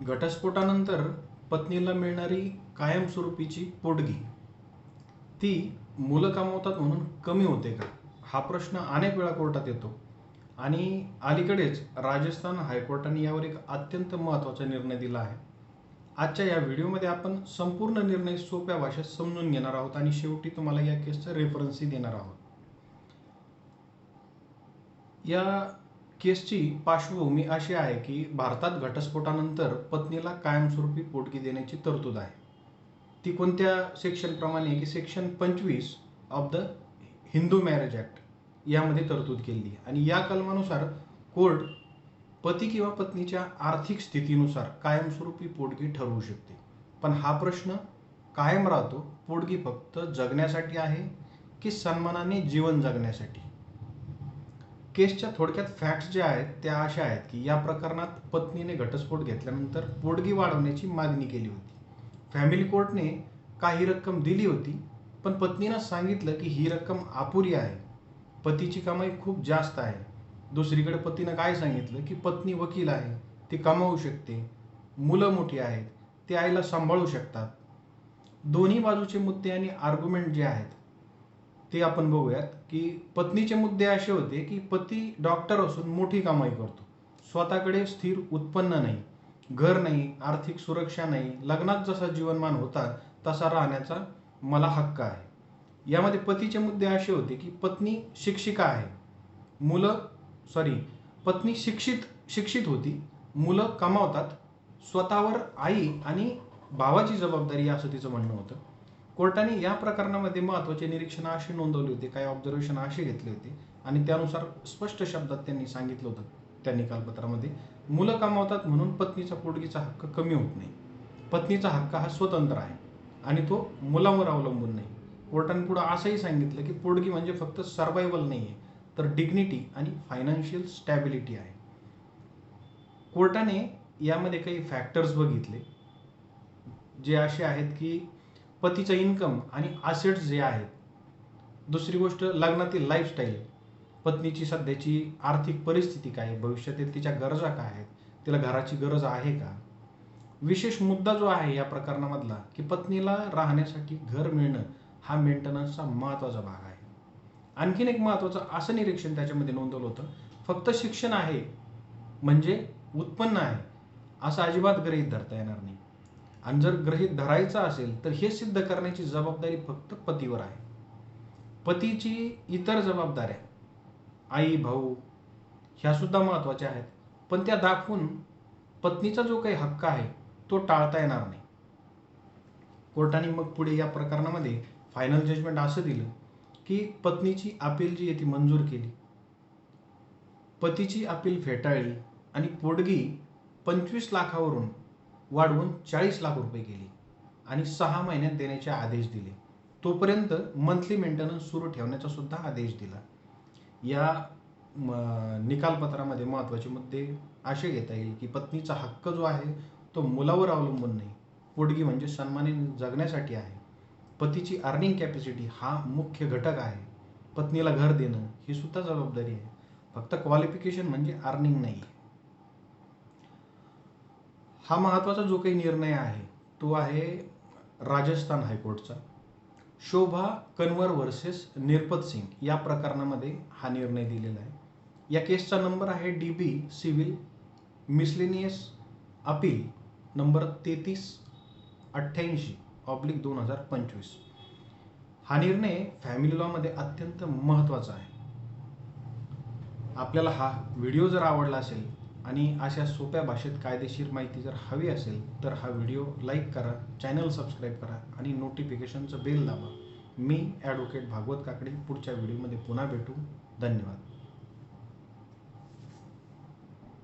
घटस्फोटानंतर पत्नीला मिळणारी कायमस्वरूपीची पोटगी ती मुलं कमावतात म्हणून कमी होते का? हा प्रश्न अनेक वेळा कोर्टात येतो आणि अलीकडेच राजस्थान हायकोर्टाने यावर एक अत्यंत महत्त्वाचा निर्णय दिला आहे. आजच्या या व्हिडिओमध्ये आपण संपूर्ण निर्णय सोप्या भाषेत समजून घेणार आहोत आणि शेवटी तुम्हाला या केसचा रेफरन्सही देणार आहोत. या केसची पार्श्वभूमी अशी आहे की भारतात घटस्फोटानंतर पत्नीला कायमस्वरूपी पोटगी देण्याची तरतूद आहे. ती कोणत्या सेक्शनप्रमाणे आहे की section 25 of the Hindu marriage act यामध्ये तरतूद केली आहे आणि या कलमानुसार कोर्ट पती किंवा पत्नीच्या आर्थिक स्थितीनुसार कायमस्वरूपी पोटगी ठरवू शकते. पण हा प्रश्न कायम राहतो, पोटगी फक्त जगण्यासाठी आहे की सन्मानाने जीवन जगण्यासाठी? केसच्या थोडक्यात फॅक्ट्स ज्या आहेत त्या अशा आहेत की या प्रकरणात पत्नीने घटस्फोट घेतल्यानंतर पोटगी वाढवण्याची मागणी केली होती. फॅमिली कोर्टने काही रक्कम दिली होती, पण पत्नीनं सांगितलं की ही रक्कम अपुरी आहे, पतीची कमाई खूप जास्त आहे. दुसरीकडे पतीनं काय सांगितलं की पत्नी वकील आहे, ती कमावू शकते, मुलं मोठी आहेत, ते आईला सांभाळू शकतात. दोन्ही बाजूचे मुद्दे आणि आर्ग्युमेंट जे आहेत ते आपण बघूयात की पत्नीचे मुद्दे असे होते की पती डॉक्टर असून मोठी कमाई करतो, स्वतःकडे स्थिर उत्पन्न नाही, घर नाही, आर्थिक सुरक्षा नाही, लग्नात जसा जीवनमान होता तसा राहण्याचा मला हक्क आहे. यामध्ये पतीचे मुद्दे असे होते की पत्नी शिक्षिका आहे, पत्नी शिक्षित होती, मुलं कमावतात, स्वतःवर आई आणि भावाची जबाबदारी असं तिचं म्हणणं होतं. कोर्टाने या प्रकरणामध्ये महत्त्वाचे निरीक्षण असे नोंदवले होते, काही ऑब्झर्वेशन असे घेतले होते आणि त्यानुसार स्पष्ट शब्दात त्यांनी सांगितलं होतं त्या निकालपत्रामध्ये, मुलं कमावतात म्हणून पत्नीचा पोटगीचा हक्क कमी होत नाही. पत्नीचा हक्क हा स्वतंत्र आहे आणि तो मुलावर अवलंबून नाही. कोर्टाने पुढं असंही सांगितलं की पोटगी म्हणजे फक्त सर्व्हायवल नाही आहे, तर डिग्निटी आणि फायनान्शियल स्टॅबिलिटी आहे. कोर्टाने यामध्ये काही फॅक्टर्स बघितले जे असे आहेत की पतीचं इन्कम आणि असेट्स जे आहेत, दुसरी गोष्ट लग्नातील लाईफस्टाईल, पत्नीची सध्याची आर्थिक परिस्थिती काय आहे, भविष्यातील तिच्या गरजा काय आहेत, तिला घराची गरज आहे का. विशेष मुद्दा जो आहे या प्रकरणामधला की पत्नीला राहण्यासाठी घर मिळणं हा मेंटेनन्सचा महत्त्वाचा भाग आहे. आणखीन एक महत्त्वाचं असं निरीक्षण त्याच्यामध्ये नोंदवलं होतं, फक्त शिक्षण आहे म्हणजे उत्पन्न आहे असं अजिबात गृहीत धरता येणार नाही. आणि जर गृहीत धरायचं असेल तर हे सिद्ध करण्याची जबाबदारी फक्त पतीवर आहे. पतीची इतर जबाबदाऱ्या, आई भाऊ, ह्या सुद्धा महत्त्वाच्या आहेत, पण त्या दाखवून पत्नीचा जो काही हक्क आहे तो टाळता येणार नाही. कोर्टाने मग पुढे या प्रकरणामध्ये फायनल जजमेंट असं दिलं की पत्नीची अपील जी आहे ती मंजूर केली, पतीची अपील फेटाळली आणि पोटगी 25 लाखावरून वाढवून 40 लाख रुपये केली आणि 6 महिन्यात देण्याचे आदेश दिले. तोपर्यंत मंथली मेंटेनन्स सुरू ठेवण्याचा सुद्धा आदेश दिला. या निकालपत्रामध्ये महत्त्वाचे मुद्दे असे घेता येईल की पत्नीचा हक्क जो आहे तो मुलावर अवलंबून नाही, पोटगी म्हणजे सन्मानाने जगण्यासाठी आहे, पतीची अर्निंग कॅपॅसिटी हा मुख्य घटक आहे, पत्नीला घर देणं ही सुद्धा जबाबदारी आहे, फक्त क्वालिफिकेशन म्हणजे अर्निंग नाही. हा महत्त्वाचा जो काही निर्णय आहे तो आहे राजस्थान हायकोर्टचा. शोभा कन्वर वर्सेस निर्पत सिंग या प्रकरणामध्ये हा निर्णय दिलेला आहे. या केसचा नंबर आहे DB civil miscellaneous appeal number 3388/2025. हा निर्णय फॅमिली लॉमध्ये अत्यंत महत्त्वाचा आहे. आपल्याला हा व्हिडिओ जर आवडला असेल आणि अशा सोप्या भाषेत कायदेशीर माहिती जर हवी असेल तर हा व्हिडिओ लाईक करा, चॅनल सबस्क्राईब करा आणि नोटिफिकेशनचं बेल दाबा. मी ॲडव्होकेट भागवत काकडे पुढच्या व्हिडिओमध्ये पुन्हा भेटू. धन्यवाद.